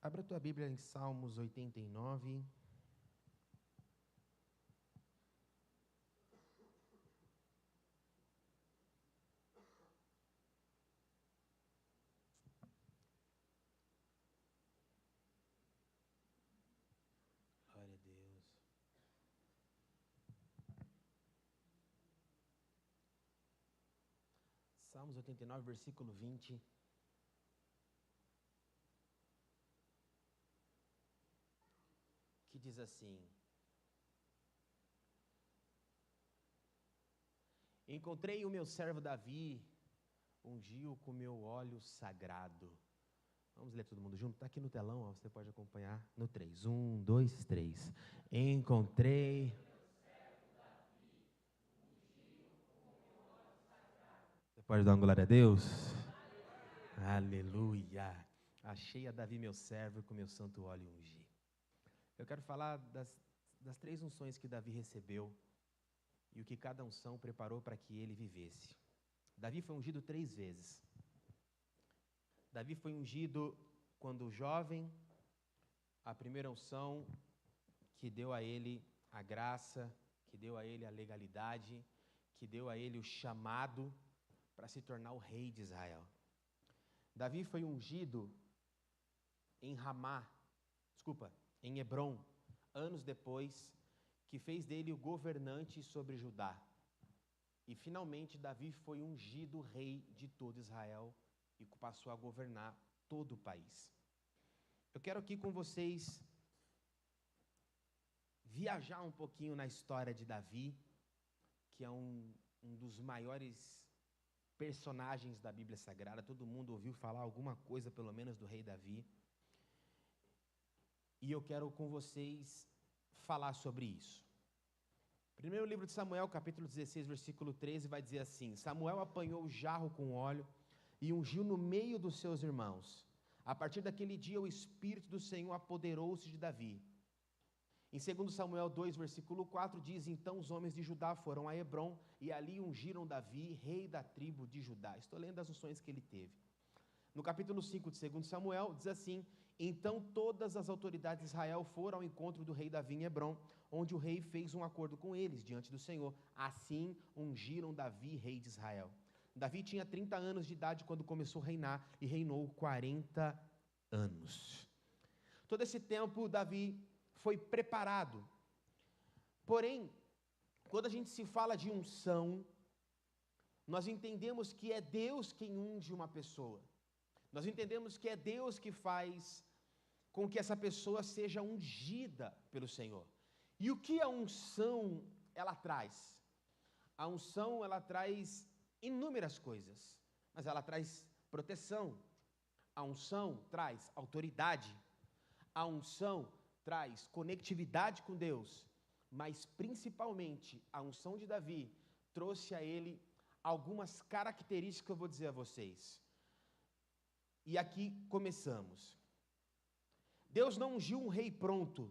Abra a tua Bíblia em Salmos 89. Glória a Deus. Salmos 89, versículo 20. Que diz assim: Encontrei o meu servo Davi, ungiu com meu óleo sagrado. Vamos ler todo mundo junto? Está aqui no telão, ó, você pode acompanhar no 3. 1, 2, 3. Encontrei. Você pode dar uma glória a Deus? Aleluia. Achei a Davi meu servo com meu santo óleo ungi. Eu quero falar das 3 unções que Davi recebeu e o que cada unção preparou para que ele vivesse. Davi foi ungido 3 vezes. Davi foi ungido quando jovem, a primeira unção que deu a ele a graça, que deu a ele a legalidade, que deu a ele o chamado para se tornar o rei de Israel. Davi foi ungido em em Hebrom, anos depois, que fez dele o governante sobre Judá. E finalmente Davi foi ungido rei de todo Israel e passou a governar todo o país. Eu quero aqui com vocês viajar um pouquinho na história de Davi, que é um dos maiores personagens da Bíblia Sagrada. Todo mundo ouviu falar alguma coisa, pelo menos, do rei Davi. E eu quero com vocês falar sobre isso. Primeiro livro de Samuel, capítulo 16, versículo 13, vai dizer assim: Samuel apanhou o jarro com óleo e ungiu no meio dos seus irmãos. A partir daquele dia, o Espírito do Senhor apoderou-se de Davi. Em 2 Samuel 2, versículo 4, diz: Então os homens de Judá foram a Hebrom e ali ungiram Davi, rei da tribo de Judá. Estou lendo as unções que ele teve. No capítulo 5 de 2 Samuel, diz assim: Então todas as autoridades de Israel foram ao encontro do rei Davi em Hebrom, onde o rei fez um acordo com eles diante do Senhor. Assim ungiram Davi, rei de Israel. Davi tinha 30 anos de idade quando começou a reinar e reinou 40 anos. Todo esse tempo Davi foi preparado. Porém, quando a gente se fala de unção, nós entendemos que é Deus quem unge uma pessoa. Nós entendemos que é Deus que faz com que essa pessoa seja ungida pelo Senhor. E o que a unção ela traz? A unção ela traz inúmeras coisas, mas ela traz proteção. A unção traz autoridade. A unção traz conectividade com Deus, mas principalmente a unção de Davi trouxe a ele algumas características que eu vou dizer a vocês. E aqui começamos. Deus não ungiu um rei pronto,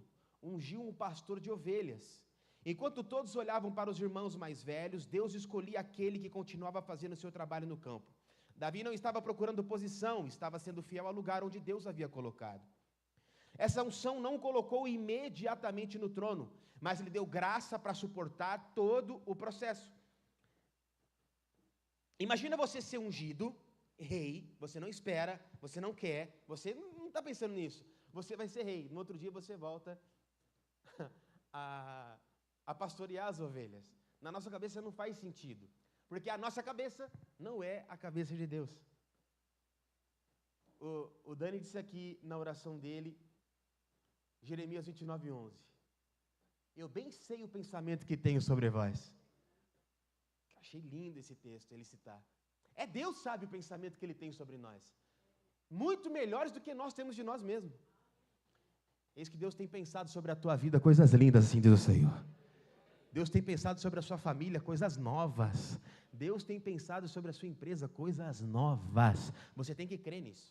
ungiu um pastor de ovelhas. Enquanto todos olhavam para os irmãos mais velhos, Deus escolhia aquele que continuava fazendo seu trabalho no campo. Davi não estava procurando posição, estava sendo fiel ao lugar onde Deus havia colocado. Essa unção não o colocou imediatamente no trono, mas lhe deu graça para suportar todo o processo. Imagina você ser ungido, rei, você não espera, você não quer, você não está pensando nisso. Você vai ser rei, no outro dia você volta a pastorear as ovelhas. Na nossa cabeça não faz sentido, porque a nossa cabeça não é a cabeça de Deus. O Dani disse aqui na oração dele, Jeremias 29:11. Eu bem sei o pensamento que tenho sobre vós. Achei lindo esse texto, ele citar. É Deus sabe o pensamento que Ele tem sobre nós. Muito melhores do que nós temos de nós mesmos. Eis que Deus tem pensado sobre a tua vida coisas lindas, assim diz o Senhor. Deus tem pensado sobre a sua família coisas novas. Deus tem pensado sobre a sua empresa coisas novas. Você tem que crer nisso.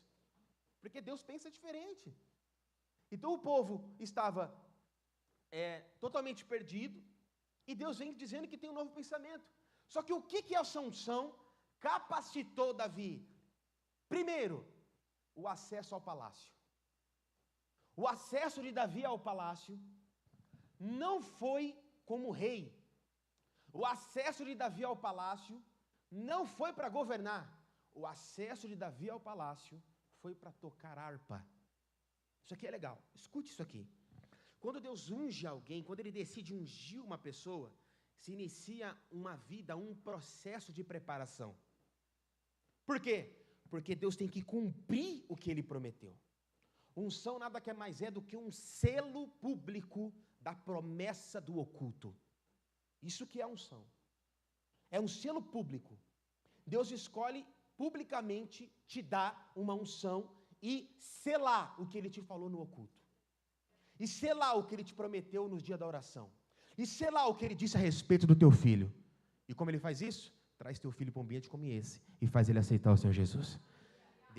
Porque Deus pensa diferente. Então o povo estava totalmente perdido. E Deus vem dizendo que tem um novo pensamento. Só que o que essa unção capacitou Davi? Primeiro, o acesso ao palácio. O acesso de Davi ao palácio não foi como rei. O acesso de Davi ao palácio não foi para governar. O acesso de Davi ao palácio foi para tocar harpa. Isso aqui é legal. Escute isso aqui. Quando Deus unge alguém, quando Ele decide ungir uma pessoa, se inicia uma vida, um processo de preparação. Por quê? Porque Deus tem que cumprir o que Ele prometeu. Unção nada que mais é do que um selo público da promessa do oculto. Isso que é unção. É um selo público. Deus escolhe publicamente te dar uma unção e selar o que Ele te falou no oculto. E selar o que Ele te prometeu nos dias da oração. E selar o que Ele disse a respeito do teu filho. E como Ele faz isso? Traz teu filho para um ambiente como esse e faz ele aceitar o Senhor Jesus.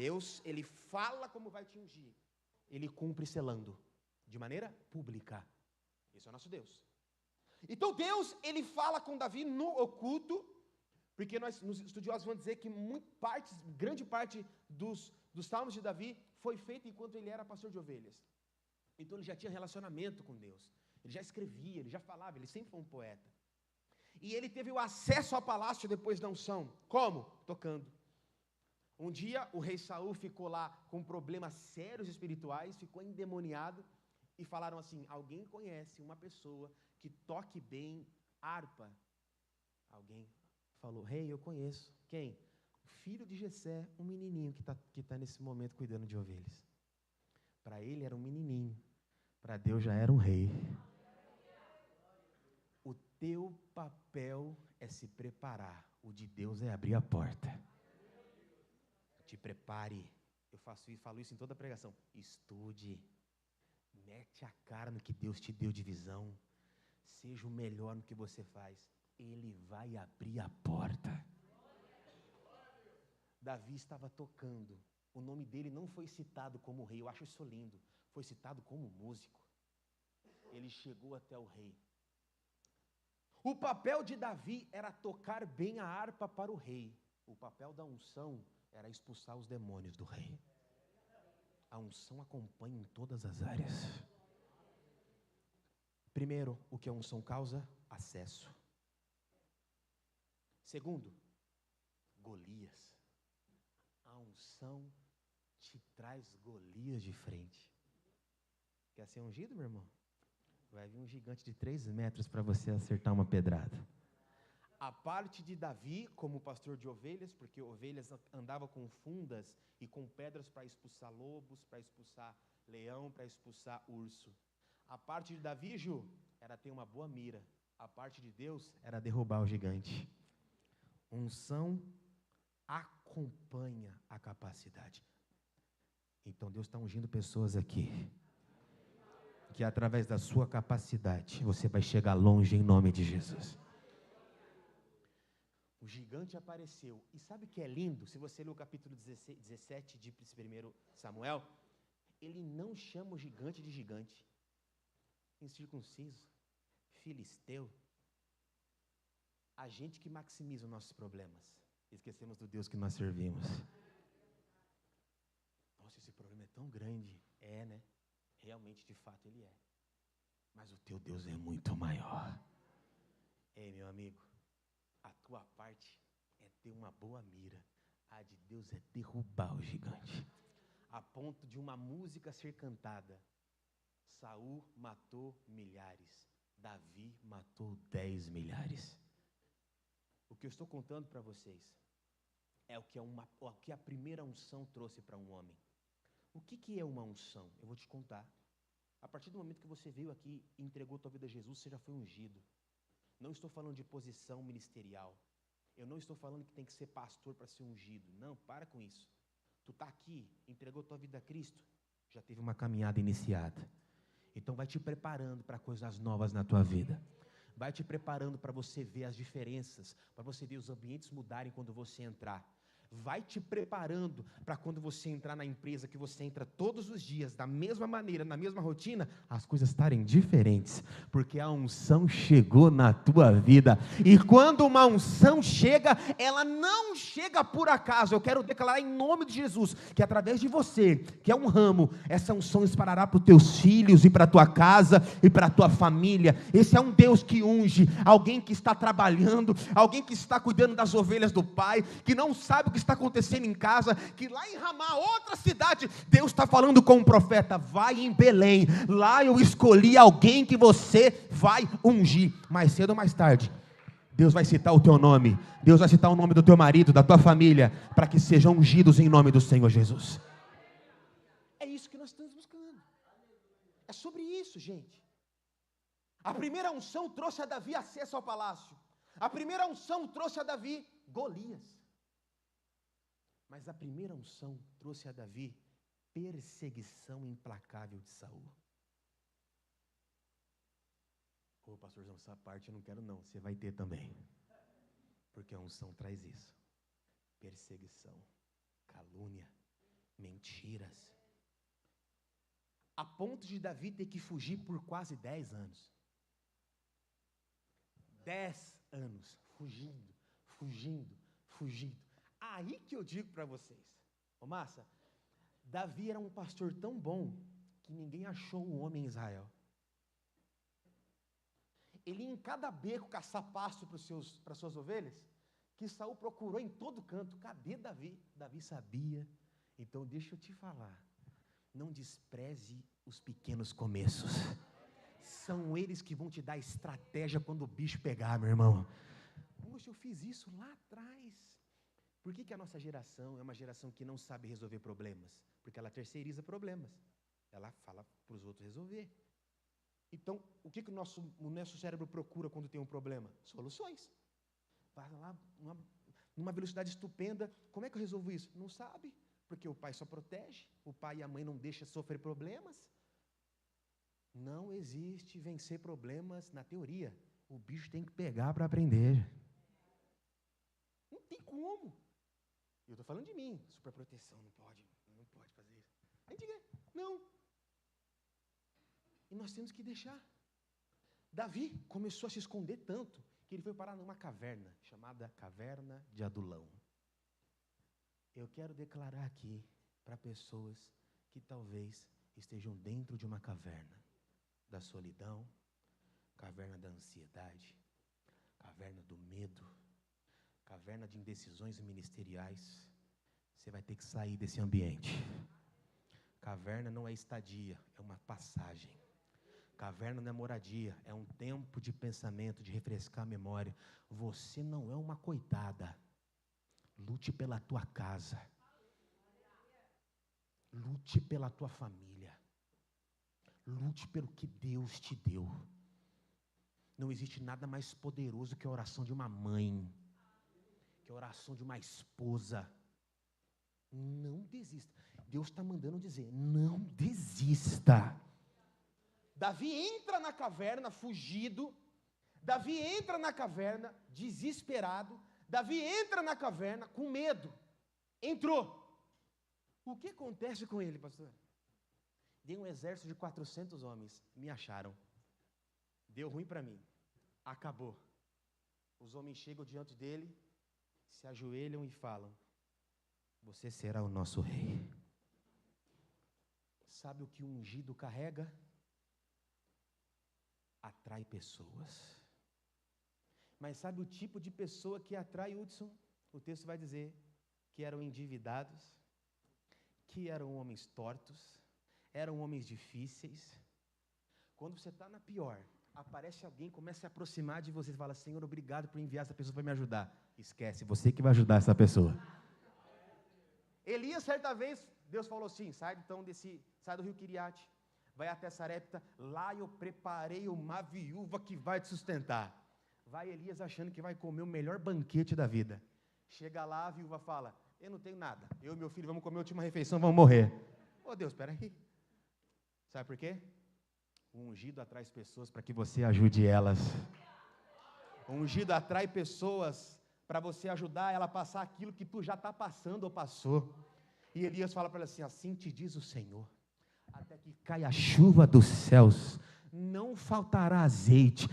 Deus, Ele fala como vai te ungir. Ele cumpre selando de maneira pública. Esse é o nosso Deus. Então Deus, Ele fala com Davi no oculto, porque nos estudiosos vão dizer que grande parte dos salmos de Davi foi feita enquanto ele era pastor de ovelhas. Então ele já tinha relacionamento com Deus. Ele já escrevia, ele já falava, ele sempre foi um poeta. E ele teve o acesso ao palácio depois da unção. Como? Tocando. Um dia o rei Saul ficou lá com problemas sérios espirituais, ficou endemoniado, e falaram assim: alguém conhece uma pessoa que toque bem harpa? Alguém falou: rei, eu conheço. Quem? O filho de Jessé, um menininho que tá nesse momento cuidando de ovelhas. Para ele era um menininho, para Deus já era um rei. O teu papel é se preparar, o de Deus é abrir a porta. Te prepare. Eu falo isso em toda pregação. Estude. Mete a cara no que Deus te deu de visão. Seja o melhor no que você faz. Ele vai abrir a porta. Davi estava tocando. O nome dele não foi citado como rei. Eu acho isso lindo. Foi citado como músico. Ele chegou até o rei. O papel de Davi era tocar bem a harpa para o rei. O papel da unção era expulsar os demônios do rei. A unção acompanha em todas as áreas. Primeiro, o que a unção causa? Acesso. Segundo, Golias. A unção te traz Golias de frente. Quer ser ungido, meu irmão? Vai vir um gigante de 3 metros para você acertar uma pedrada. A parte de Davi, como pastor de ovelhas, porque ovelhas andavam com fundas e com pedras para expulsar lobos, para expulsar leão, para expulsar urso. A parte de Davi, Ju, era ter uma boa mira. A parte de Deus era derrubar o gigante. Unção acompanha a capacidade. Então Deus está ungindo pessoas aqui, que através da sua capacidade você vai chegar longe em nome de Jesus. O gigante apareceu. E sabe o que é lindo? Se você ler o capítulo 17 de 1 Samuel, ele não chama o gigante de gigante. Incircunciso, filisteu. A gente que maximiza os nossos problemas. Esquecemos do Deus que nós servimos. Nossa, esse problema é tão grande. É, né? Realmente, de fato, ele é. Mas o teu Deus é muito maior. Ei, meu amigo, a tua parte é ter uma boa mira. A de Deus é derrubar o gigante. A ponto de uma música ser cantada. Saul matou milhares. Davi matou 10 milhares. O que eu estou contando para vocês é o que a primeira unção trouxe para um homem. O que é uma unção? Eu vou te contar. A partir do momento que você veio aqui e entregou tua vida a Jesus, você já foi ungido. Não estou falando de posição ministerial. Eu não estou falando que tem que ser pastor para ser ungido. Não, para com isso. Tu está aqui, entregou tua vida a Cristo, já teve uma caminhada iniciada. Então vai te preparando para coisas novas na tua vida. Vai te preparando para você ver as diferenças, para você ver os ambientes mudarem quando você entrar. vai te preparando para quando você entrar na empresa, que você entra todos os dias, da mesma maneira, na mesma rotina, as coisas estarem diferentes, porque a unção chegou na tua vida, e quando uma unção chega, ela não chega por acaso. Eu quero declarar em nome de Jesus, que através de você, que é um ramo, essa unção espalhará para os teus filhos, e para a tua casa, e para a tua família. Esse é um Deus que unge, alguém que está trabalhando, alguém que está cuidando das ovelhas do Pai, que não sabe o que está acontecendo em casa, que lá em Ramá, outra cidade, Deus está falando com um profeta: vai em Belém, lá eu escolhi alguém que você vai ungir. Mais cedo ou mais tarde, Deus vai citar o teu nome, Deus vai citar o nome do teu marido, da tua família, para que sejam ungidos em nome do Senhor Jesus. É isso que nós estamos buscando, é sobre isso, gente. A primeira unção trouxe a Davi acesso ao palácio, a primeira unção trouxe a Davi Golias, mas a primeira unção trouxe a Davi perseguição implacável de Saul. Ô pastorzão, essa parte eu não quero não, você vai ter também, porque a unção traz isso: perseguição, calúnia, mentiras, a ponto de Davi ter que fugir por quase 10 anos. 10 anos, fugindo. Aí que eu digo para vocês, ô Massa, Davi era um pastor tão bom, que ninguém achou um homem em Israel. Ele ia em cada beco caçar pasto para suas ovelhas, que Saul procurou em todo canto. Cadê Davi? Davi sabia. Então deixa eu te falar, não despreze os pequenos começos, são eles que vão te dar estratégia quando o bicho pegar, meu irmão. Poxa, eu fiz isso lá atrás. Por que a nossa geração é uma geração que não sabe resolver problemas? Porque ela terceiriza problemas, ela fala para os outros resolver. Então, o que o nosso cérebro procura quando tem um problema? Soluções. Vai lá, numa velocidade estupenda. Como é que eu resolvo isso? Não sabe, porque o pai só protege, o pai e a mãe não deixam sofrer problemas. Não existe vencer problemas na teoria, o bicho tem que pegar para aprender. Não tem como. Eu estou falando de mim, superproteção, não pode fazer isso. A gente não. E nós temos que deixar. Davi começou a se esconder tanto, que ele foi parar numa caverna, chamada Caverna de Adulão. Eu quero declarar aqui para pessoas que talvez estejam dentro de uma caverna da solidão, caverna da ansiedade, caverna do medo, caverna de indecisões ministeriais. Você vai ter que sair desse ambiente. Caverna não é estadia, é uma passagem. Caverna não é moradia, é um tempo de pensamento, de refrescar a memória. Você não é uma coitada. Lute pela tua casa. Lute pela tua família. Lute pelo que Deus te deu. Não existe nada mais poderoso que a oração de uma mãe, que a oração de uma esposa. Não desista. Deus está mandando dizer, não desista. Davi entra na caverna fugido. Davi entra na caverna desesperado. Davi entra na caverna com medo. Entrou. O que acontece com ele, pastor? Dei um exército de 400 homens, me acharam. Deu ruim para mim. Acabou. Os homens chegam diante dele, se ajoelham e falam: você será o nosso rei. Sabe o que o ungido carrega? Atrai pessoas. Mas sabe o tipo de pessoa que atrai, Hudson? O texto vai dizer que eram endividados, que eram homens tortos, eram homens difíceis. Quando você está na pior, aparece alguém, começa a se aproximar de você e fala: Senhor, obrigado por enviar essa pessoa para me ajudar. Esquece, você que vai ajudar essa pessoa. Elias, certa vez, Deus falou assim: sai do rio Quiriate, vai até Sarepta, lá eu preparei uma viúva que vai te sustentar. Vai Elias achando que vai comer o melhor banquete da vida. Chega lá, a viúva fala: eu não tenho nada, eu e meu filho vamos comer a última refeição, vamos morrer. Ô Deus, espera aí. Sabe por quê? O ungido atrai pessoas para que você ajude elas. O ungido atrai pessoas para você ajudar ela a passar aquilo que tu já está passando ou passou. E Elias fala para ela assim: assim te diz o Senhor, até que caia a chuva dos céus, não faltará azeite,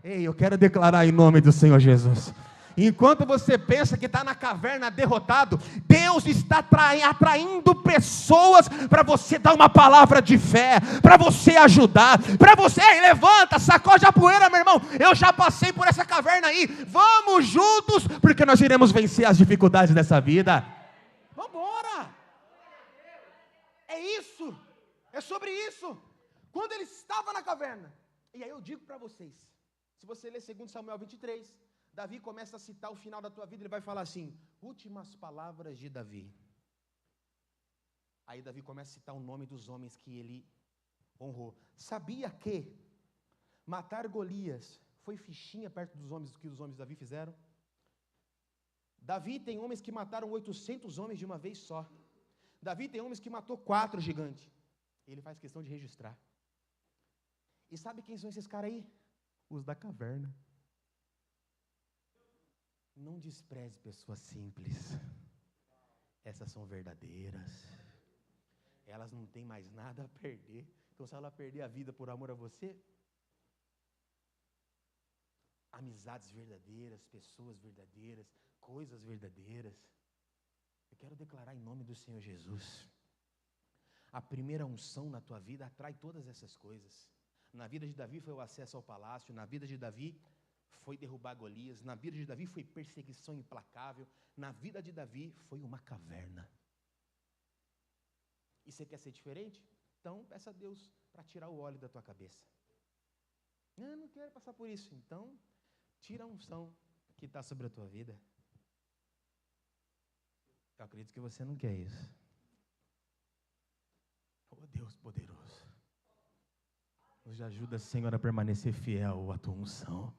Ei, eu quero declarar em nome do Senhor Jesus. Enquanto você pensa que está na caverna derrotado, Deus está atraindo pessoas para você dar uma palavra de fé, para você ajudar, para você, ei, levanta, sacode a poeira, meu irmão, eu já passei por essa caverna aí, vamos juntos, porque nós iremos vencer as dificuldades dessa vida. Vamos embora. É isso, é sobre isso. Quando ele estava na caverna, e aí eu digo para vocês, se você ler 2 Samuel 23, Davi começa a citar o final da tua vida, ele vai falar assim, últimas palavras de Davi. Aí Davi começa a citar o nome dos homens que ele honrou. Sabia que matar Golias foi fichinha perto dos homens que os homens de Davi fizeram? Davi tem homens que mataram 800 homens de uma vez só. Davi tem homens que matou 4 gigantes. Ele faz questão de registrar. E sabe quem são esses caras aí? Os da caverna. Não despreze pessoas simples. Essas são verdadeiras. Elas não têm mais nada a perder. Então, se ela perder a vida por amor a você, amizades verdadeiras, pessoas verdadeiras, coisas verdadeiras. Eu quero declarar em nome do Senhor Jesus. A primeira unção na tua vida atrai todas essas coisas. Na vida de Davi foi o acesso ao palácio, na vida de Davi foi derrubar Golias, na vida de Davi foi perseguição implacável, na vida de Davi foi uma caverna. E você quer ser diferente? Então peça a Deus para tirar o óleo da tua cabeça. Eu não quero passar por isso, então tira a unção que está sobre a tua vida. Eu acredito que você não quer isso. Oh Deus poderoso, nos ajuda, Senhor, a permanecer fiel à tua unção.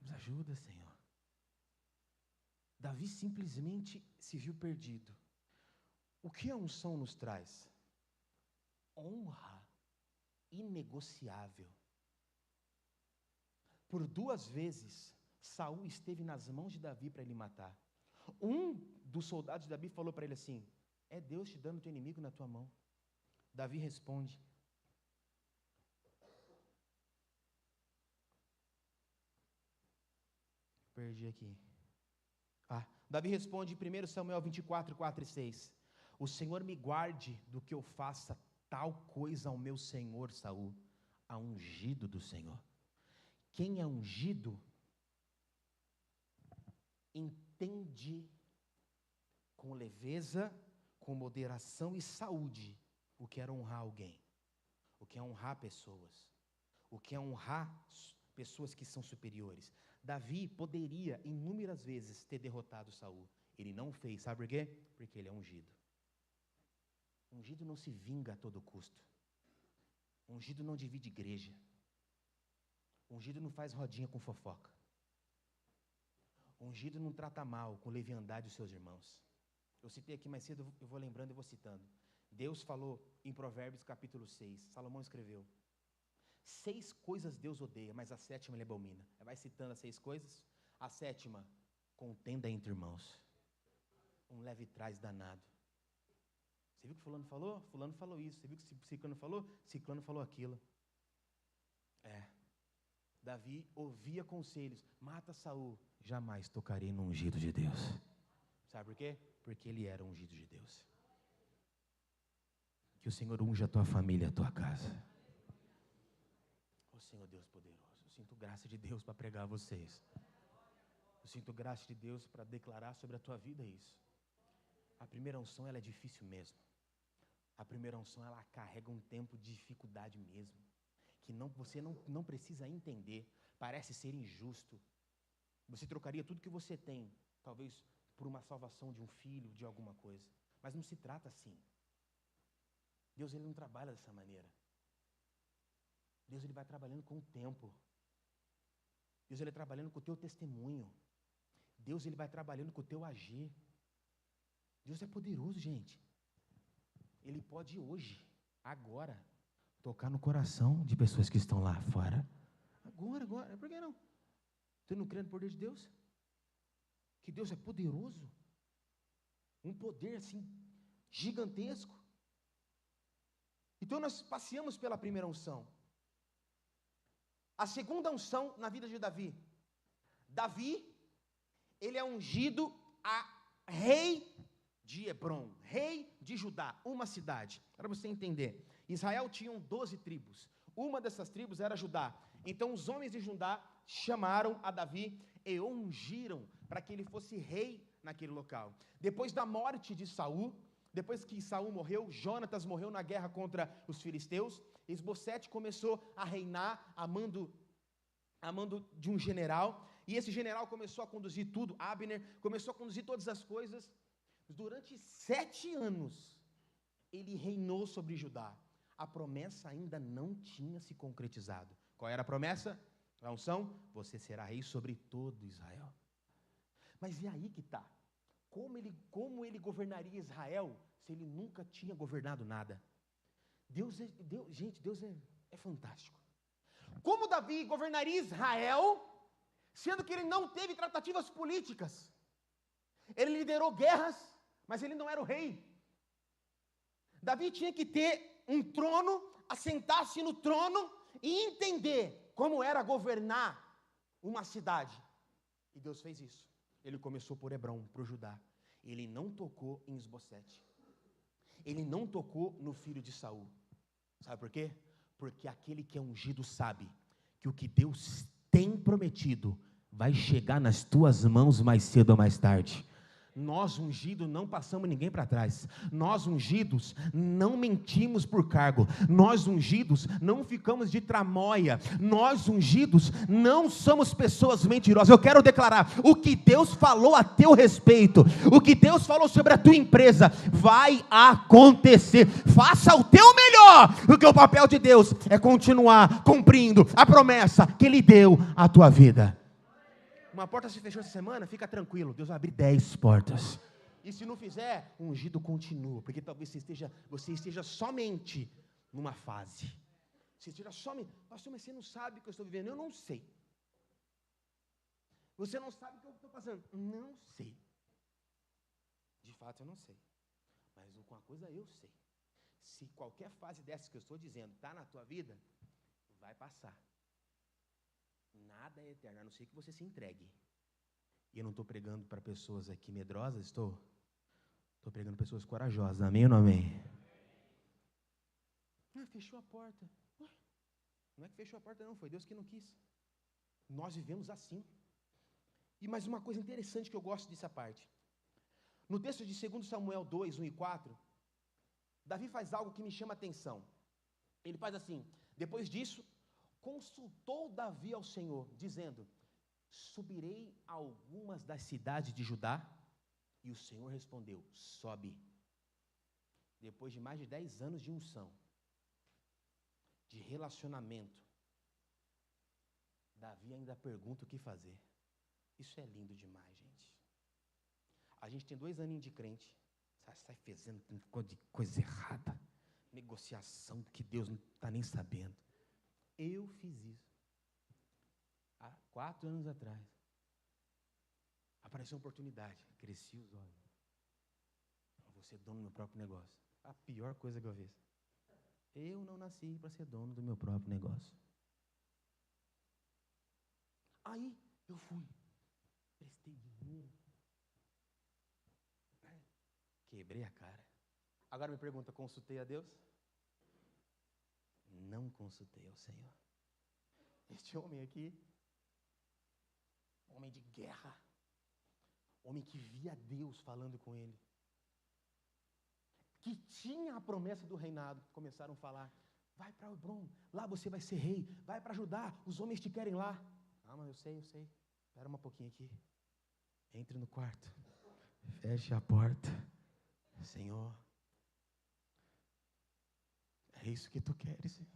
Nos ajuda, Senhor. Davi simplesmente se viu perdido. O que a unção nos traz? Honra inegociável. Por 2 vezes, Saul esteve nas mãos de Davi para ele matar. Um dos soldados de Davi falou para ele assim: é Deus te dando teu inimigo na tua mão. Davi responde: perdi aqui. Davi responde em 1 Samuel 24, 4 e 6. O Senhor me guarde do que eu faça tal coisa ao meu senhor Saul, a ungido do Senhor. Quem é ungido, entende com leveza, com moderação e saúde o que é honrar alguém, o que é honrar pessoas, o que é honrar pessoas que são superiores. Davi poderia inúmeras vezes ter derrotado Saul. Ele não fez, sabe por quê? Porque ele é ungido. Ungido não se vinga a todo custo. Ungido não divide igreja. Ungido não faz rodinha com fofoca. Ungido não trata mal com leviandade os seus irmãos. Eu citei aqui mais cedo, eu vou lembrando e vou citando. Deus falou em Provérbios capítulo 6, Salomão escreveu: 6 coisas Deus odeia, mas a 7ª ele abomina. Vai citando as 6 coisas. A 7ª, contenda entre irmãos. Um leve trás danado. Você viu o que fulano falou? Fulano falou isso. Você viu o que Ciclano falou? Ciclano falou aquilo. Davi ouvia conselhos. Mata Saul. Jamais tocarei no ungido de Deus. Sabe por quê? Porque ele era ungido de Deus. Que o Senhor unja a tua família, a tua casa. Ó Senhor Deus poderoso, eu sinto graça de Deus para pregar a vocês. Eu sinto graça de Deus para declarar sobre a tua vida isso. A primeira unção, ela é difícil mesmo. A primeira unção, ela carrega um tempo de dificuldade mesmo. Que você não precisa entender. Parece ser injusto. Você trocaria tudo que você tem, talvez por uma salvação de um filho, de alguma coisa. Mas não se trata assim. Deus, ele não trabalha dessa maneira. Deus, ele vai trabalhando com o tempo. Deus, ele vai trabalhando com o teu testemunho. Deus, ele vai trabalhando com o teu agir. Deus é poderoso, gente. Ele pode hoje, agora, tocar no coração de pessoas que estão lá fora. Agora, por que não? Você não crê no poder de Deus? Que Deus é poderoso? Um poder assim, gigantesco. Então nós passeamos pela primeira unção. A segunda unção na vida de Davi. Davi, ele é ungido a rei de Hebrom, rei de Judá, uma cidade. Para você entender, Israel tinha 12 tribos. Uma dessas tribos era Judá. Então os homens de Judá chamaram a Davi e o ungiram para que ele fosse rei naquele local. Depois da morte de Saul, depois que Saul morreu, Jonatas morreu na guerra contra os filisteus, Isbosete começou a reinar a mando de um general, e esse general começou a conduzir tudo, Abner começou a conduzir todas as coisas. Durante 7 anos, ele reinou sobre Judá. A promessa ainda não tinha se concretizado. Qual era a promessa? A unção? Você será rei sobre todo Israel. Mas e aí que está? Como ele governaria Israel se ele nunca tinha governado nada? Deus é fantástico. Como Davi governaria Israel, sendo que ele não teve tratativas políticas? Ele liderou guerras, mas ele não era o rei. Davi tinha que ter um trono, assentar-se no trono e entender como era governar uma cidade. E Deus fez isso. Ele começou por Hebrom, por Judá. Ele não tocou em Isbosete. Ele não tocou no filho de Saul. Sabe por quê? Porque aquele que é ungido sabe que o que Deus tem prometido vai chegar nas tuas mãos mais cedo ou mais tarde. Nós ungidos não passamos ninguém para trás. Nós ungidos não mentimos por cargo. Nós ungidos não ficamos de tramóia. Nós ungidos não somos pessoas mentirosas. Eu quero declarar, o que Deus falou a teu respeito, o que Deus falou sobre a tua empresa, vai acontecer. Faça o teu melhor, porque o papel de Deus é continuar cumprindo a promessa que Ele deu à tua vida. Uma porta se fechou essa semana, fica tranquilo, Deus vai abrir 10 portas. E se não fizer, o ungido continua, porque talvez você esteja somente numa fase. Você esteja somente, pastor, mas você não sabe o que eu estou vivendo. Eu não sei. Você não sabe o que eu estou passando. Não sei. De fato eu não sei. Mas uma coisa eu sei. Se qualquer fase dessas que eu estou dizendo está na tua vida, vai passar. Nada é eterno, a não ser que você se entregue. E eu não estou pregando para pessoas aqui medrosas, estou pregando para pessoas corajosas, amém ou não amém? Fechou a porta. Não é que fechou a porta não, foi Deus que não quis. Nós vivemos assim. E mais uma coisa interessante que eu gosto dessa parte. No texto de 2 Samuel 2, 1 e 4, Davi faz algo que me chama a atenção. Ele faz assim, depois disso, consultou Davi ao Senhor, dizendo, subirei a algumas das cidades de Judá? E o Senhor respondeu, sobe. Depois de mais de 10 anos de unção, de relacionamento, Davi ainda pergunta o que fazer. Isso é lindo demais, gente. A gente tem 2 aninhos de crente, sai fazendo coisa errada, negociação que Deus não está nem sabendo. Eu fiz isso há 4 anos atrás. Apareceu uma oportunidade, cresci os olhos. Vou ser dono do meu próprio negócio. A pior coisa que eu fiz. Eu não nasci para ser dono do meu próprio negócio. Aí eu fui, prestei dinheiro, quebrei a cara. Agora me pergunta, consultei a Deus? Não consultei ao Senhor. Este homem aqui, homem de guerra, homem que via Deus falando com ele, que tinha a promessa do reinado, começaram a falar, vai para Hebrom, lá você vai ser rei, vai para Judá, os homens te querem lá. Ah, mas eu sei, espera um pouquinho aqui, entre no quarto, feche a porta, Senhor, é isso que tu queres, Senhor.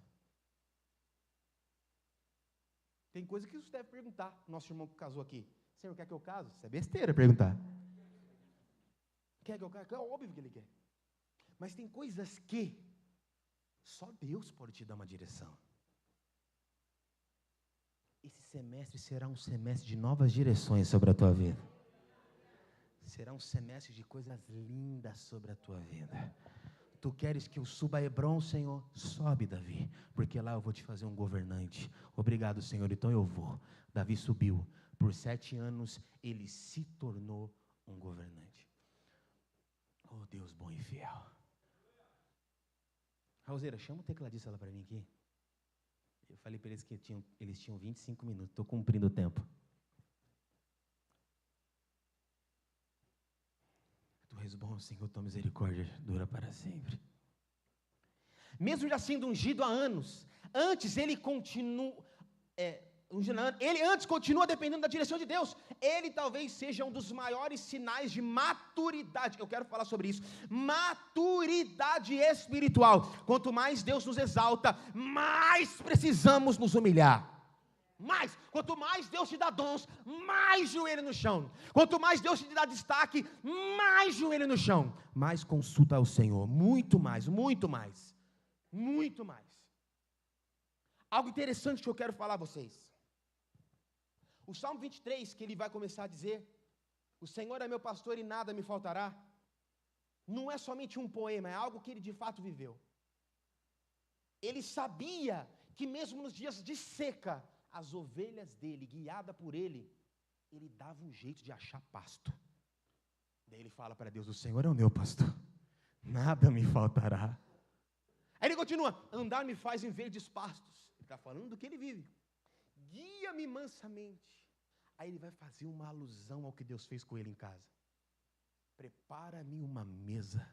Tem coisa que você deve perguntar. Nosso irmão que casou aqui. Senhor, quer que eu case? Isso é besteira perguntar. Quer que eu case? É óbvio que ele quer. Mas tem coisas que só Deus pode te dar uma direção. esse semestre será um semestre de novas direções sobre a tua vida. Será um semestre de coisas lindas sobre a tua vida. Tu queres que eu suba a Hebrom, Senhor? Sobe, Davi, porque lá eu vou te fazer um governante. Obrigado, Senhor, então eu vou. Davi subiu. Por 7 anos, ele se tornou um governante. Oh, Deus bom e fiel. Raulzeira, chama o tecladista lá para mim aqui. Eu falei para eles que eles tinham 25 minutos. Estou cumprindo o tempo. Tu és bom, Senhor, tua misericórdia dura para sempre. Mesmo já sendo ungido há anos, antes ele continua... Ele antes continua dependendo da direção de Deus. Ele talvez seja um dos maiores sinais de maturidade. Eu quero falar sobre isso. Maturidade espiritual. Quanto mais Deus nos exalta, mais precisamos nos humilhar. Mais. Quanto mais Deus te dá dons, mais joelho no chão. Quanto mais Deus te dá destaque, mais joelho no chão. Mais consulta ao Senhor. Muito mais, muito mais. Muito mais. Algo interessante que eu quero falar a vocês. O Salmo 23, que ele vai começar a dizer, o Senhor é meu pastor e nada me faltará, não é somente um poema, é algo que ele de fato viveu. Ele sabia que mesmo nos dias de seca, as ovelhas dele, guiada por ele dava um jeito de achar pasto. Daí ele fala para Deus, o Senhor é o meu pastor, nada me faltará. Aí ele continua, andar me faz em verdes pastos. Ele está falando do que ele vive. Guia-me mansamente. Aí ele vai fazer uma alusão ao que Deus fez com ele em casa. Prepara-me uma mesa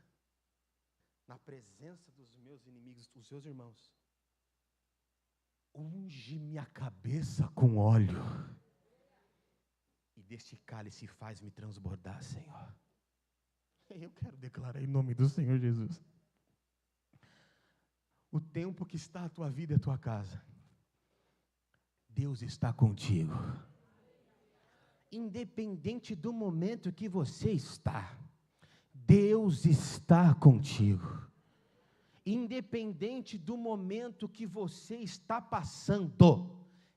na presença dos meus inimigos, dos seus irmãos. Unge minha cabeça com óleo. E deste cálice faz-me transbordar, Senhor. Eu quero declarar em nome do Senhor Jesus. O tempo que está a tua vida e a tua casa, Deus está contigo. Independente do momento que você está, Deus está contigo. Independente do momento que você está passando,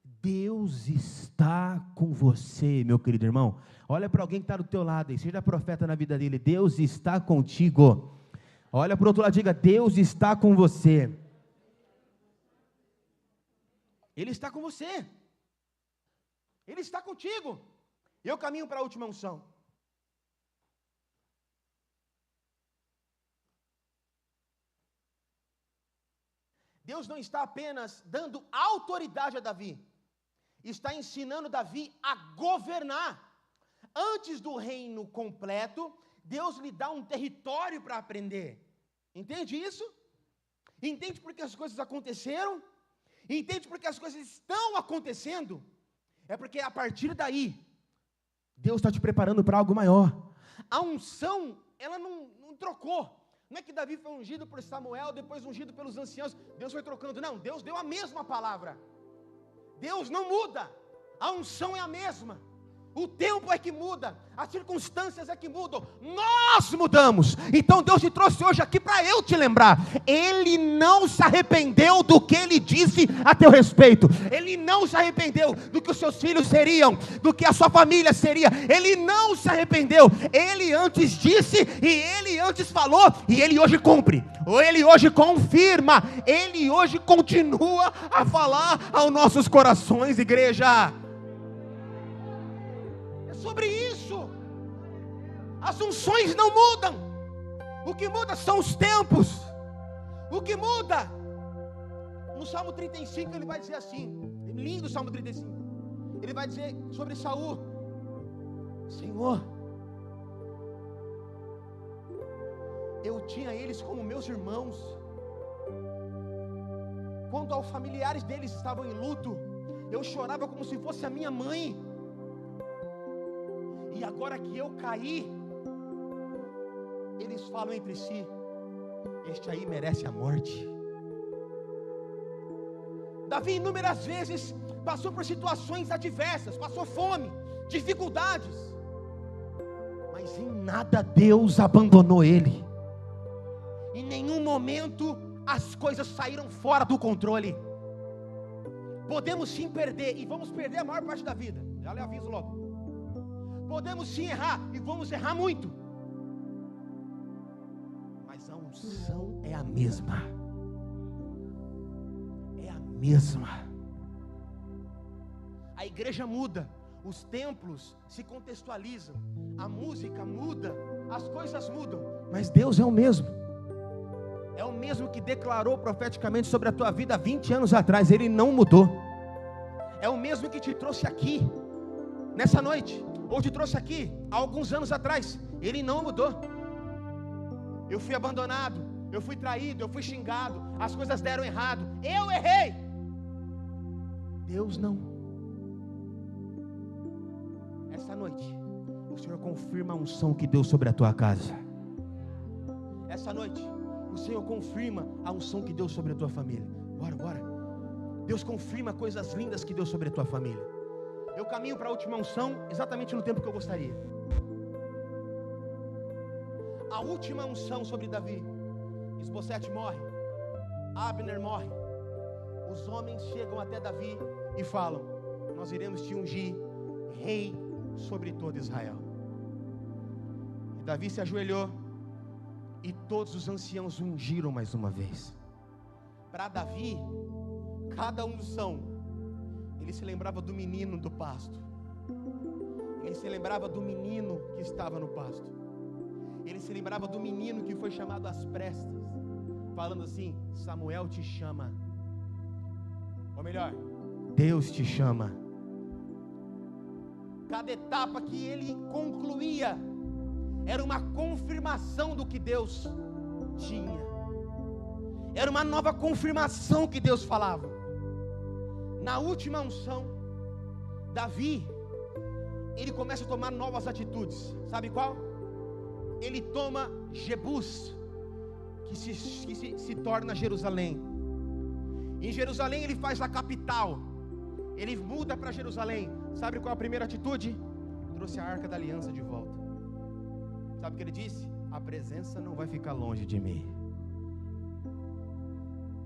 Deus está com você, meu querido irmão. Olha para alguém que está do teu lado aí, seja profeta na vida dele. Deus está contigo. Olha para o outro lado e diga, Deus está com você. Ele está com você. Ele está contigo. Eu caminho para a última unção. Deus não está apenas dando autoridade a Davi. Está ensinando Davi a governar. Antes do reino completo, Deus lhe dá um território para aprender. Entende isso? Entende porque as coisas aconteceram? Entende porque as coisas estão acontecendo? É porque a partir daí, Deus está te preparando para algo maior. A unção, ela não trocou. Não é que Davi foi ungido por Samuel, depois ungido pelos anciãos, Deus foi trocando. Não, Deus deu a mesma palavra. Deus não muda. A unção é a mesma. O tempo é que muda, as circunstâncias é que mudam, nós mudamos. Então Deus te trouxe hoje aqui para eu te lembrar. Ele não se arrependeu do que ele disse a teu respeito. Ele não se arrependeu do que os seus filhos seriam, do que a sua família seria. Ele não se arrependeu. Ele antes disse e ele antes falou e ele hoje cumpre. Ou ele hoje confirma. Ele hoje continua a falar aos nossos corações, igreja. Sobre isso, as unções não mudam, o que muda são os tempos, o que muda, no Salmo 35 ele vai dizer assim, lindo o Salmo 35, ele vai dizer sobre Saul, Senhor, eu tinha eles como meus irmãos, quando aos familiares deles estavam em luto, eu chorava como se fosse a minha mãe, e agora que eu caí, eles falam entre si, este aí merece a morte. Davi inúmeras vezes passou por situações adversas, passou fome, dificuldades, mas em nada Deus abandonou ele. Em nenhum momento as coisas saíram fora do controle. Podemos sim perder, e vamos perder a maior parte da vida. Já lhe aviso logo. Podemos sim errar, e vamos errar muito. Mas a unção é a mesma. É a mesma. A igreja muda, os templos se contextualizam, a música muda, as coisas mudam, mas Deus é o mesmo. É o mesmo que declarou profeticamente sobre a tua vida há 20 anos atrás. Ele não mudou. É o mesmo que te trouxe aqui nessa noite, ou te trouxe aqui há alguns anos atrás. Ele não mudou. Eu fui abandonado, eu fui traído, eu fui xingado, as coisas deram errado, eu errei. Deus não. Essa noite o Senhor confirma a unção que deu sobre a tua casa. Essa noite o Senhor confirma a unção que deu sobre a tua família. Bora. Deus confirma coisas lindas que deu sobre a tua família. Eu caminho para a última unção exatamente no tempo que eu gostaria. A última unção sobre Davi. Isbosete morre, Abner morre. Os homens chegam até Davi e falam: nós iremos te ungir rei sobre todo Israel. E Davi se ajoelhou, e todos os anciãos ungiram mais uma vez. Para Davi, cada unção, ele se lembrava do menino do pasto. Ele se lembrava do menino que estava no pasto. Ele se lembrava do menino que foi chamado às prestas, falando assim: Samuel te chama. Ou melhor, Deus te chama. Cada etapa que ele concluía era uma confirmação do que Deus tinha. Era uma nova confirmação que Deus falava. Na última unção, Davi, ele começa a tomar novas atitudes. Sabe qual? Ele toma Jebus, que se torna Jerusalém. Em Jerusalém ele faz a capital. Ele muda para Jerusalém. Sabe qual é a primeira atitude? Trouxe a arca da aliança de volta. Sabe o que ele disse? A presença não vai ficar longe de mim,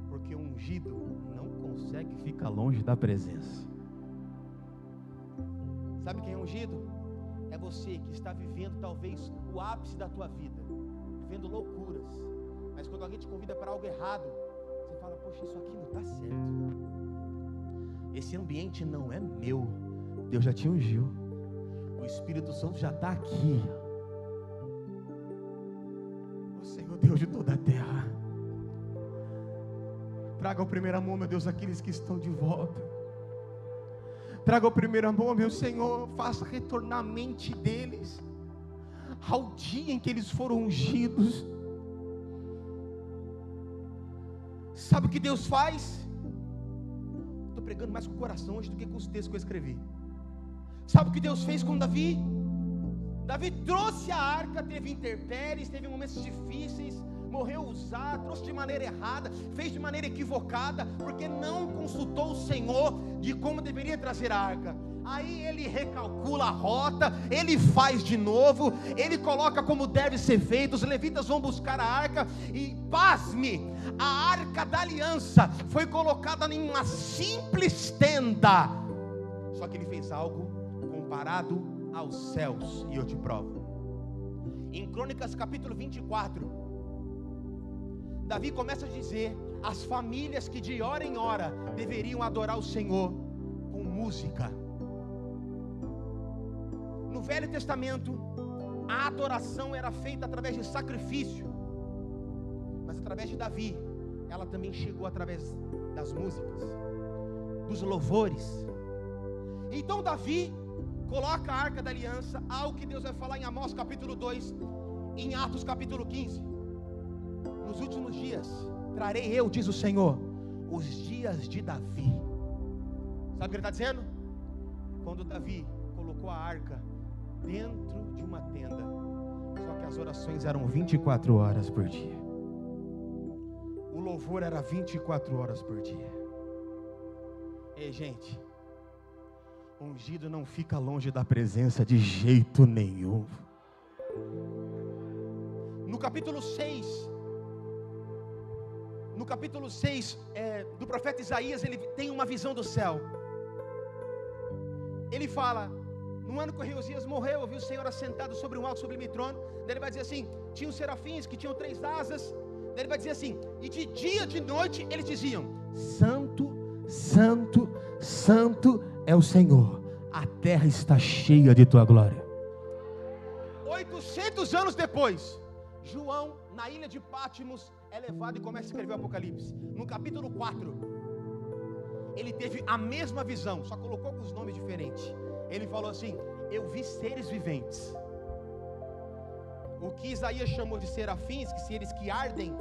porque o ungido não consegue ficar longe da presença. Sabe quem é ungido? É você que está vivendo talvez o ápice da tua vida, vivendo loucuras, mas quando alguém te convida para algo errado, você fala: poxa, isso aqui não está certo, esse ambiente não é meu. Deus já te ungiu, o Espírito Santo já está aqui. O Senhor Deus de toda a terra, traga ao primeiro amor, meu Deus, aqueles que estão de volta. Traga ao primeiro amor, meu Senhor. Faça retornar a mente deles ao dia em que eles foram ungidos. Sabe o que Deus faz? Estou pregando mais com o coração hoje do que com os textos que eu escrevi. Sabe o que Deus fez com Davi? Davi trouxe a arca, teve intempéries, teve momentos difíceis, morreu usado, trouxe de maneira errada, fez de maneira equivocada, porque não consultou o Senhor de como deveria trazer a arca. Aí ele recalcula a rota, ele faz de novo, ele coloca como deve ser feito. Os levitas vão buscar a arca e, pasme, a arca da aliança foi colocada em uma simples tenda. Só que ele fez algo comparado aos céus, e eu te provo. Em Crônicas capítulo 24, Davi começa a dizer as famílias que de hora em hora deveriam adorar o Senhor com música. No Velho Testamento, a adoração era feita através de sacrifício, mas através de Davi, ela também chegou através das músicas, dos louvores. Então Davi coloca a arca da aliança, algo que Deus vai falar em Amós capítulo 2, em Atos capítulo 15. Nos últimos dias trarei eu, diz o Senhor, os dias de Davi. Sabe o que ele está dizendo? Quando Davi colocou a arca dentro de uma tenda, só que as orações eram 24 horas por dia, o louvor era 24 horas por dia. Ei, gente, ungido não fica longe da presença de jeito nenhum. No capítulo 6, No capítulo 6 do profeta Isaías, ele tem uma visão do céu. Ele fala, no ano que o rei Uzias morreu, eu vi o Senhor assentado sobre um alto sublime trono. Daí ele vai dizer assim, tinha os serafins que tinham 3 asas. Daí ele vai dizer assim, e de dia e de noite eles diziam, Santo, Santo, Santo é o Senhor, a terra está cheia de tua glória. 800 anos depois, João, na ilha de Pátimos, é levado e começa a escrever o Apocalipse. No capítulo 4, ele teve a mesma visão, só colocou com os nomes diferentes. Ele falou assim, eu vi seres viventes. O que Isaías chamou de serafins, que seres que ardem,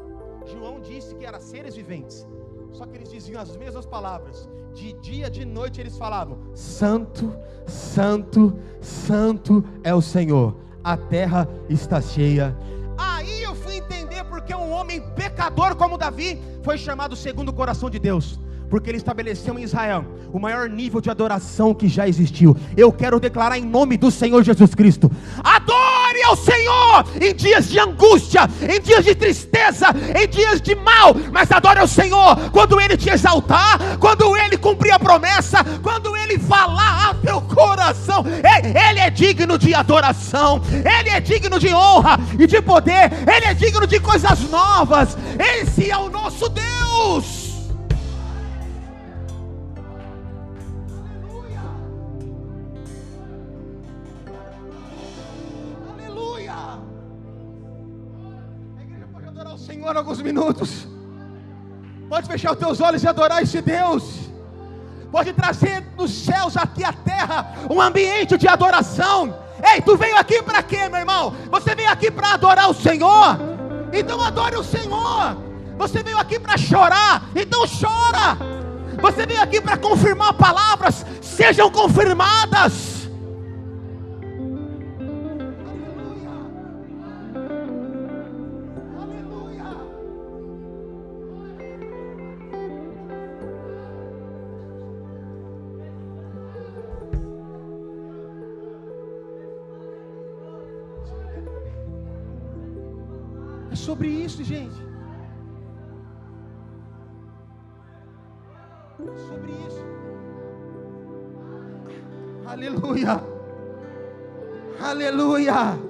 João disse que eram seres viventes. Só que eles diziam as mesmas palavras. De dia, de noite eles falavam, Santo, Santo, Santo é o Senhor, a terra está cheia. Aí eu fui entender porque um homem pecador como Davi foi chamado segundo o coração de Deus. Porque ele estabeleceu em Israel o maior nível de adoração que já existiu. Eu quero declarar em nome do Senhor Jesus Cristo, adore ao Senhor em dias de angústia, em dias de tristeza, em dias de mal, mas adore ao Senhor quando Ele te exaltar, quando Ele cumprir a promessa, quando Ele falar ao teu coração. Ele é digno de adoração, Ele é digno de honra e de poder, Ele é digno de coisas novas. Esse é o nosso Deus. Senhor, alguns minutos. Pode fechar os teus olhos e adorar esse Deus. Pode trazer dos céus aqui à terra um ambiente de adoração. Ei, tu veio aqui para quê, meu irmão? Você veio aqui para adorar o Senhor? Então adore o Senhor. Você veio aqui para chorar? Então chora. Você veio aqui para confirmar palavras? Sejam confirmadas. Sobre isso, gente. Sobre isso. Aleluia. Aleluia.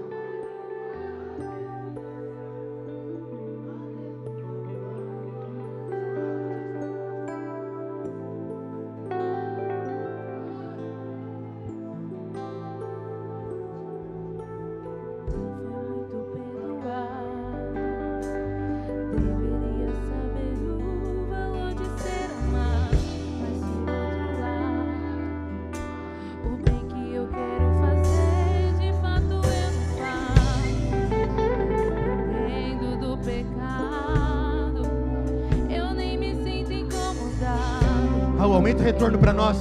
Aumenta o retorno para nós.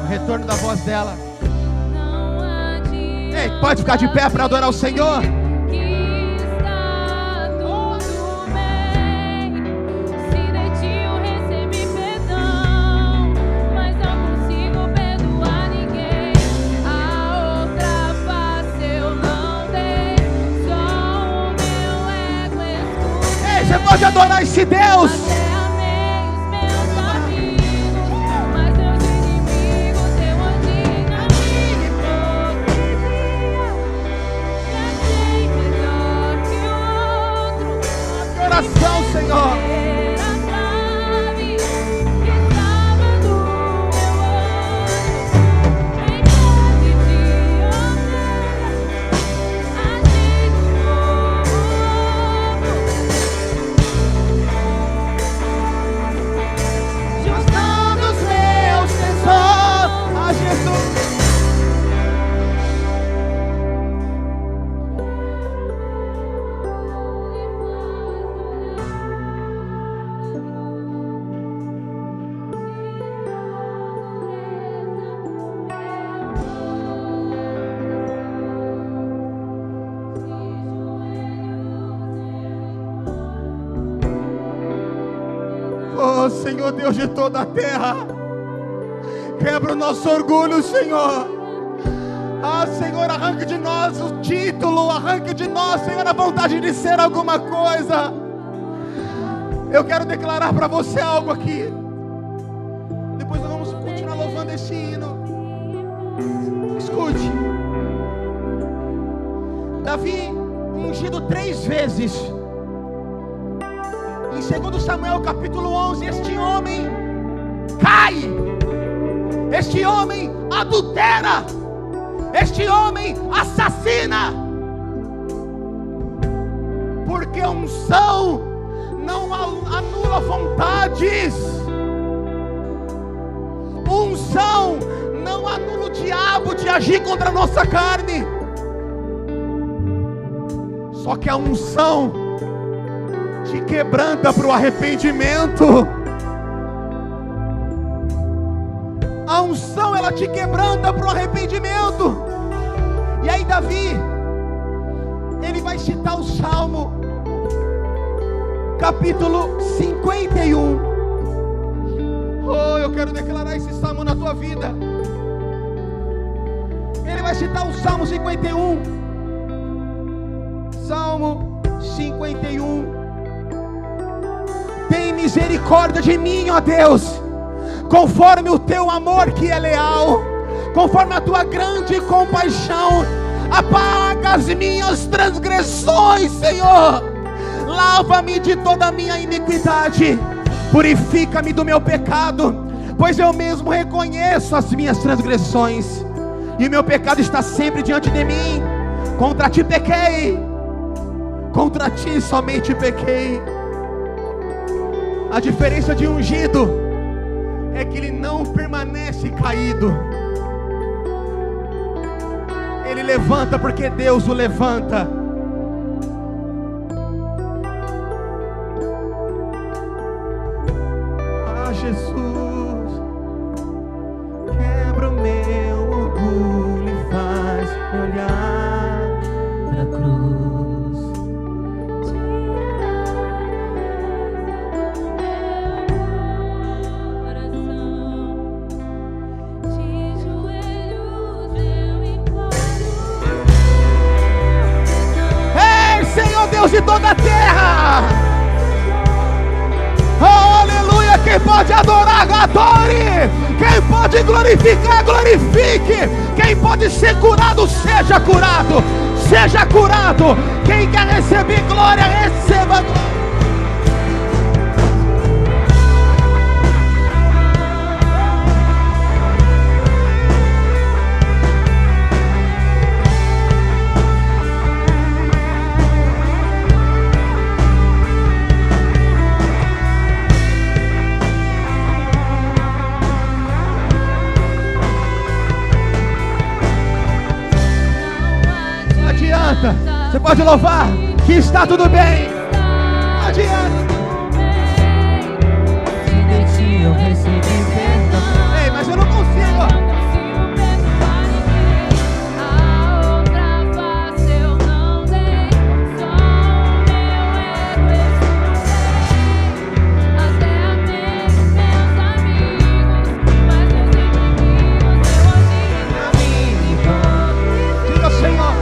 O retorno da voz dela. Ei, pode ficar de pé para adorar o Senhor. Você pode adorar esse Deus. Adoração, Senhor. Oh, Senhor Deus de toda a terra, quebra o nosso orgulho, Senhor. Ah, Senhor, arranque de nós o título, arranque de nós, Senhor, a vontade de ser alguma coisa. Eu quero declarar para você algo aqui. Depois nós vamos continuar louvando esse hino. Escute. Davi, ungido 3 vezes. Em 2 Samuel capítulo 11, este homem cai. Este homem adultera. Este homem assassina. Porque a unção não anula vontades. Unção não anula o diabo de agir contra a nossa carne. Só que a unção te quebranta para o arrependimento. A unção, ela te quebranta para o arrependimento. E aí Davi, ele vai citar o Salmo capítulo 51. Oh, eu quero declarar esse Salmo na tua vida. Ele vai citar o Salmo 51. Salmo 51. Tem misericórdia de mim, ó Deus, conforme o teu amor que é leal, conforme a tua grande compaixão. Apaga as minhas transgressões, Senhor. Lava-me de toda a minha iniquidade, purifica-me do meu pecado, pois eu mesmo reconheço as minhas transgressões, e o meu pecado está sempre diante de mim. Contra ti pequei, contra ti somente pequei. A diferença de ungido é que ele não permanece caído. Ele levanta porque Deus o levanta. Ah, Jesus, quebra o meu orgulho e faz olhar para a cruz. Deus de toda a terra, oh, aleluia. Quem pode adorar, adore. Quem pode glorificar, glorifique. Quem pode ser curado, seja curado. Seja curado. Quem quer receber glória, receba glória. Você pode louvar que está tudo bem. Não adianta. De ti eu recebi perdão. Ei, mas eu não consigo. Perdoar ninguém. A outra face eu não dei. Só o meu ego eu até amei meus amigos, mas meus inimigos eu odiei. Diga, Senhor.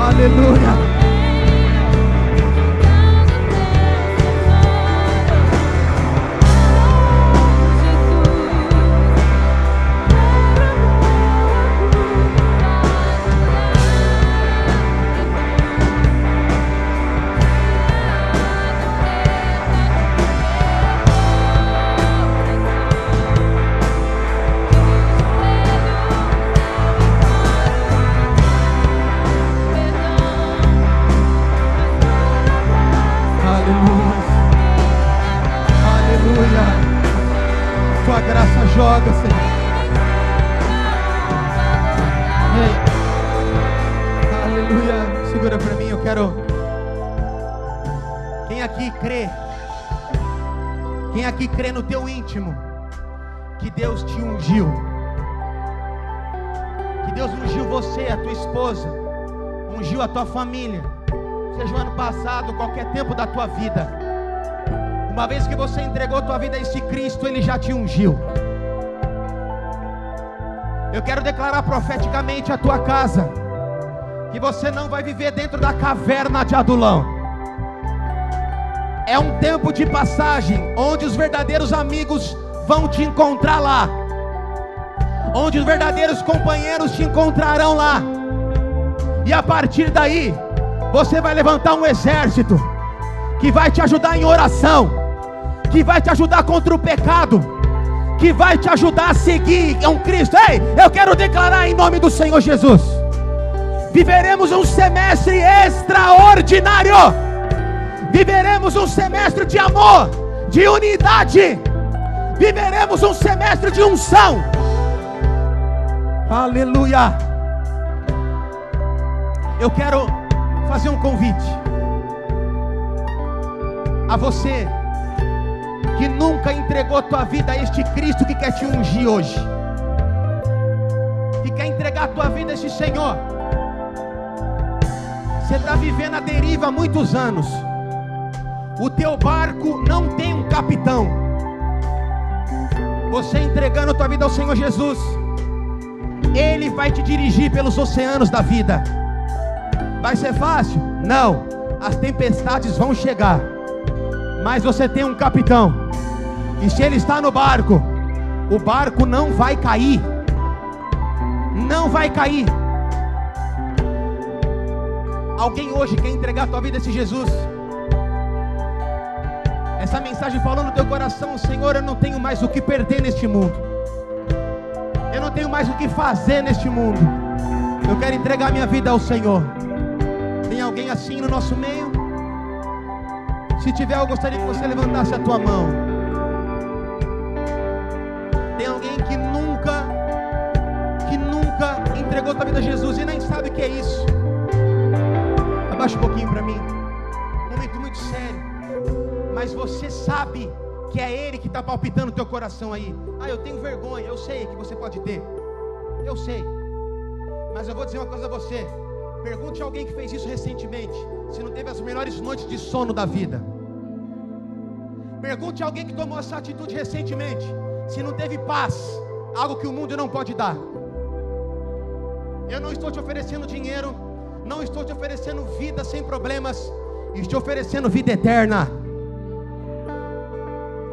Aleluia. Tua graça joga, Senhor. Ei. Aleluia. Segura para mim, eu quero. Quem aqui crê? Quem aqui crê no teu íntimo que Deus te ungiu. Que Deus ungiu você, a tua esposa, ungiu a tua família, seja o ano passado, qualquer tempo da tua vida. Uma vez que você entregou a tua vida a esse Cristo, Ele já te ungiu. Eu quero declarar profeticamente a tua casa, que você não vai viver dentro da caverna de Adulão. É um tempo de passagem, onde os verdadeiros amigos vão te encontrar lá, onde os verdadeiros companheiros te encontrarão lá. E a partir daí, você vai levantar um exército, que vai te ajudar em oração, que vai te ajudar contra o pecado, que vai te ajudar a seguir um Cristo. Ei, eu quero declarar em nome do Senhor Jesus: viveremos um semestre extraordinário. Viveremos um semestre de amor, de unidade. Viveremos um semestre de unção. Aleluia. Eu quero fazer um convite a você que nunca entregou a tua vida a este Cristo que quer te ungir hoje, que quer entregar a tua vida a este Senhor. Você está vivendo a deriva há muitos anos. O teu barco não tem um capitão. Você entregando a tua vida ao Senhor Jesus, Ele vai te dirigir pelos oceanos da vida. Vai ser fácil? Não. As tempestades vão chegar, mas você tem um capitão. E se ele está no barco, o barco não vai cair. Não vai cair. Alguém hoje quer entregar a tua vida a esse Jesus? Essa mensagem falou no teu coração: Senhor, eu não tenho mais o que perder neste mundo. Eu não tenho mais o que fazer neste mundo. Eu quero entregar minha vida ao Senhor. Tem alguém assim no nosso meio? Se tiver, eu gostaria que você levantasse a tua mão. Tem alguém que nunca entregou a tua vida a Jesus e nem sabe o que é isso? Abaixa um pouquinho para mim. Um momento muito sério. Mas você sabe que é Ele que está palpitando o teu coração aí. Ah, eu tenho vergonha. Eu sei que você pode ter. Eu sei. Mas eu vou dizer uma coisa a você. Pergunte a alguém que fez isso recentemente, se não teve as melhores noites de sono da vida. Pergunte a alguém que tomou essa atitude recentemente, se não teve paz, algo que o mundo não pode dar. Eu não estou te oferecendo dinheiro, não estou te oferecendo vida sem problemas, estou oferecendo vida eterna.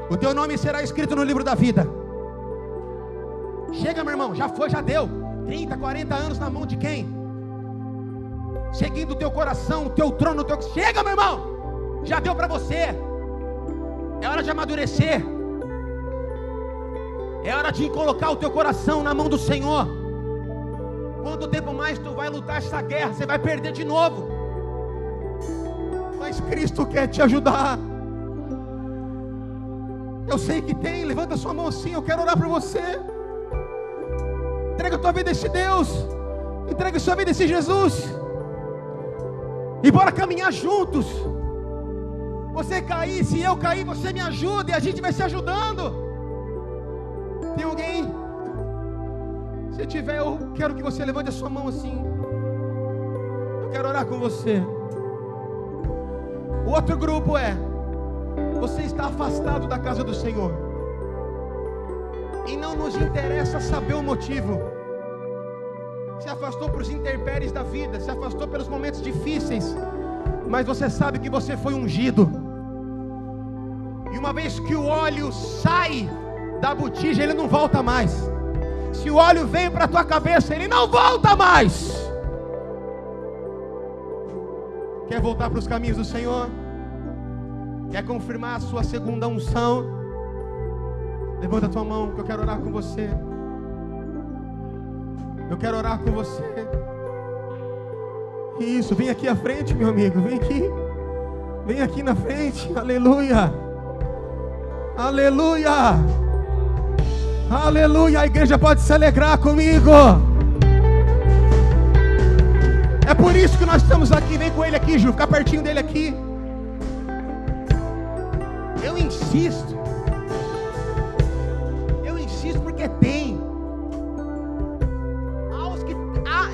O teu nome será escrito no livro da vida. Chega, meu irmão, já foi, já deu. 30, 40 anos na mão de quem? Seguindo o teu coração, o teu trono, o teu... Chega, meu irmão, já deu para você. É hora de amadurecer. É hora de colocar o teu coração na mão do Senhor. Quanto tempo mais tu vai lutar essa guerra? Você vai perder de novo. Mas Cristo quer te ajudar. Eu sei que tem. Levanta sua mão assim, eu quero orar por você. Entrega a tua vida a esse Deus. Entrega a sua vida a esse Jesus. E bora caminhar juntos. Você cair, se eu cair, você me ajuda. E a gente vai se ajudando. Tem alguém? Se tiver, eu quero que você levante a sua mão assim. Eu quero orar com você. O outro grupo é: você está afastado da casa do Senhor, e não nos interessa saber o motivo. Se afastou para os intempéries da vida, se afastou pelos momentos difíceis, mas você sabe que você foi ungido. E uma vez que o óleo sai da botija, ele não volta mais. Se o óleo vem para a tua cabeça, ele não volta mais. Quer voltar para os caminhos do Senhor? Quer confirmar a sua segunda unção? Levanta a tua mão, que eu quero orar com você. Eu quero orar com você. Isso, vem aqui à frente, meu amigo. Vem aqui. Vem aqui na frente. Aleluia. Aleluia. Aleluia. A igreja pode se alegrar comigo. É por isso que nós estamos aqui. Vem com ele aqui, Ju. Fica pertinho dele aqui. Eu insisto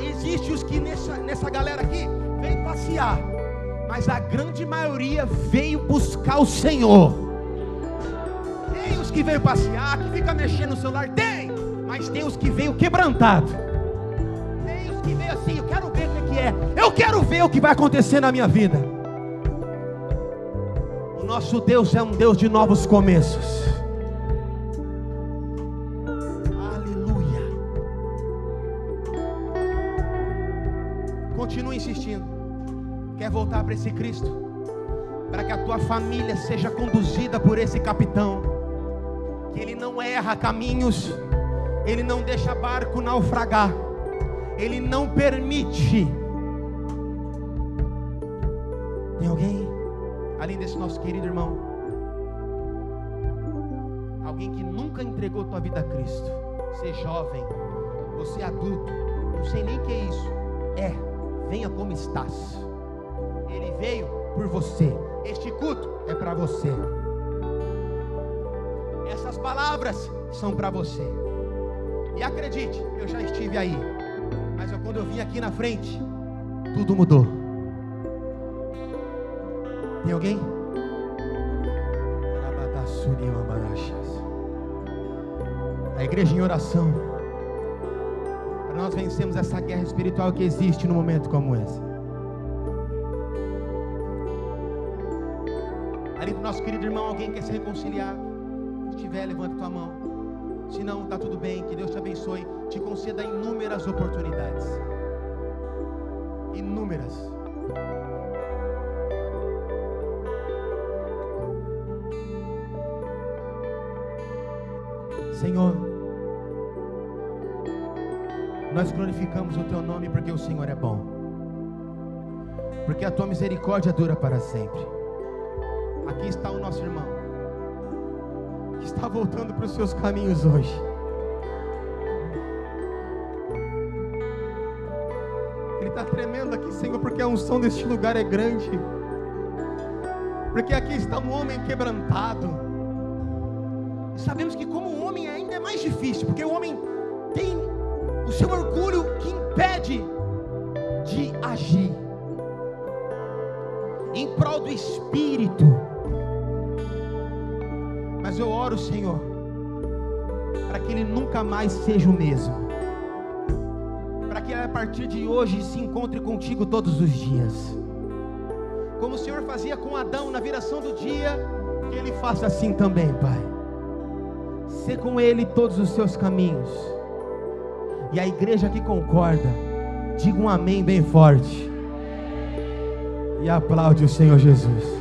existe os que nessa galera aqui veio passear, mas a grande maioria veio buscar o Senhor. Tem os que veio passear, que fica mexendo no celular, tem, mas tem os que veio quebrantado. Tem os que veio assim, eu quero ver o que é, eu quero ver o que vai acontecer na minha vida. O nosso Deus é um Deus de novos começos. Continua insistindo. Quer voltar para esse Cristo? Para que a tua família seja conduzida por esse capitão, que ele não erra caminhos, ele não deixa barco naufragar, ele não permite. Tem alguém, além desse nosso querido irmão, alguém que nunca entregou tua vida a Cristo? Você é jovem, você é adulto, não sei nem o que é isso. Venha como estás. Ele veio por você. Este culto é para você. Essas palavras são para você. E acredite, eu já estive aí, mas quando eu vim aqui na frente, tudo mudou. Tem alguém? A igreja em oração. Nós vencemos essa guerra espiritual que existe num momento como esse. Ali do nosso querido irmão, alguém quer se reconciliar? Se tiver, levanta tua mão. Se não, está tudo bem, que Deus te abençoe, te conceda inúmeras oportunidades. Inúmeras. Senhor, nós glorificamos o Teu nome porque o Senhor é bom, porque a Tua misericórdia dura para sempre. Aqui está o nosso irmão, que está voltando para os seus caminhos hoje. Ele está tremendo aqui, Senhor, porque a unção deste lugar é grande, porque aqui está um homem quebrantado. E sabemos que como um homem ainda é mais difícil, porque o homem tem o seu orgulho que impede de agir em prol do Espírito. Mas eu oro, Senhor, para que ele nunca mais seja o mesmo, para que a partir de hoje se encontre contigo todos os dias, como o Senhor fazia com Adão na viração do dia, que ele faça assim também, Pai. Sê com ele todos os seus caminhos. E a igreja que concorda, diga um amém bem forte e aplaude o Senhor Jesus.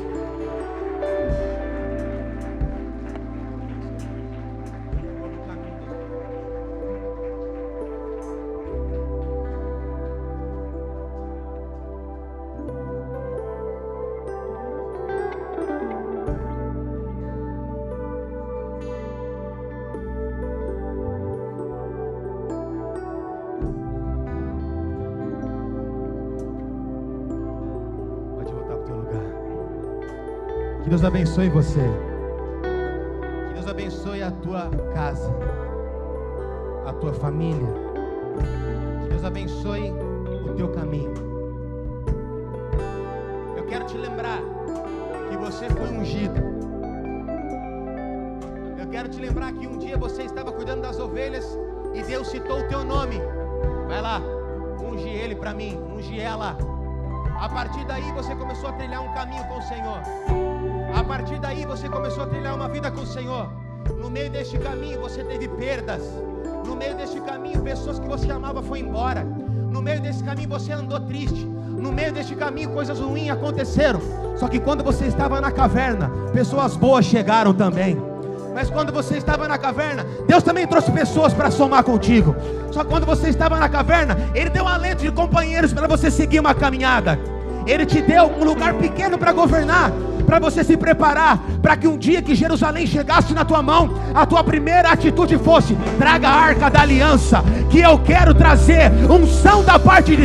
Que Deus abençoe você. Que Deus abençoe a tua casa, a tua família. Que Deus abençoe o teu caminho. Eu quero te lembrar que você foi ungido. Eu quero te lembrar que um dia você estava cuidando das ovelhas e Deus citou o teu nome. Vai lá, unge ele para mim, unge ela. A partir daí você começou a trilhar um caminho com o Senhor. A partir daí você começou a trilhar uma vida com o Senhor. No meio deste caminho você teve perdas. No meio deste caminho pessoas que você amava foram embora. No meio desse caminho você andou triste. No meio deste caminho coisas ruins aconteceram. Só que quando você estava na caverna, pessoas boas chegaram também. Mas quando você estava na caverna, Deus também trouxe pessoas para somar contigo. Só que quando você estava na caverna, Ele deu alento de companheiros para você seguir uma caminhada. Ele te deu um lugar pequeno para governar, para você se preparar, para que um dia que Jerusalém chegasse na tua mão, a tua primeira atitude fosse: traga a arca da aliança, que eu quero trazer unção da parte de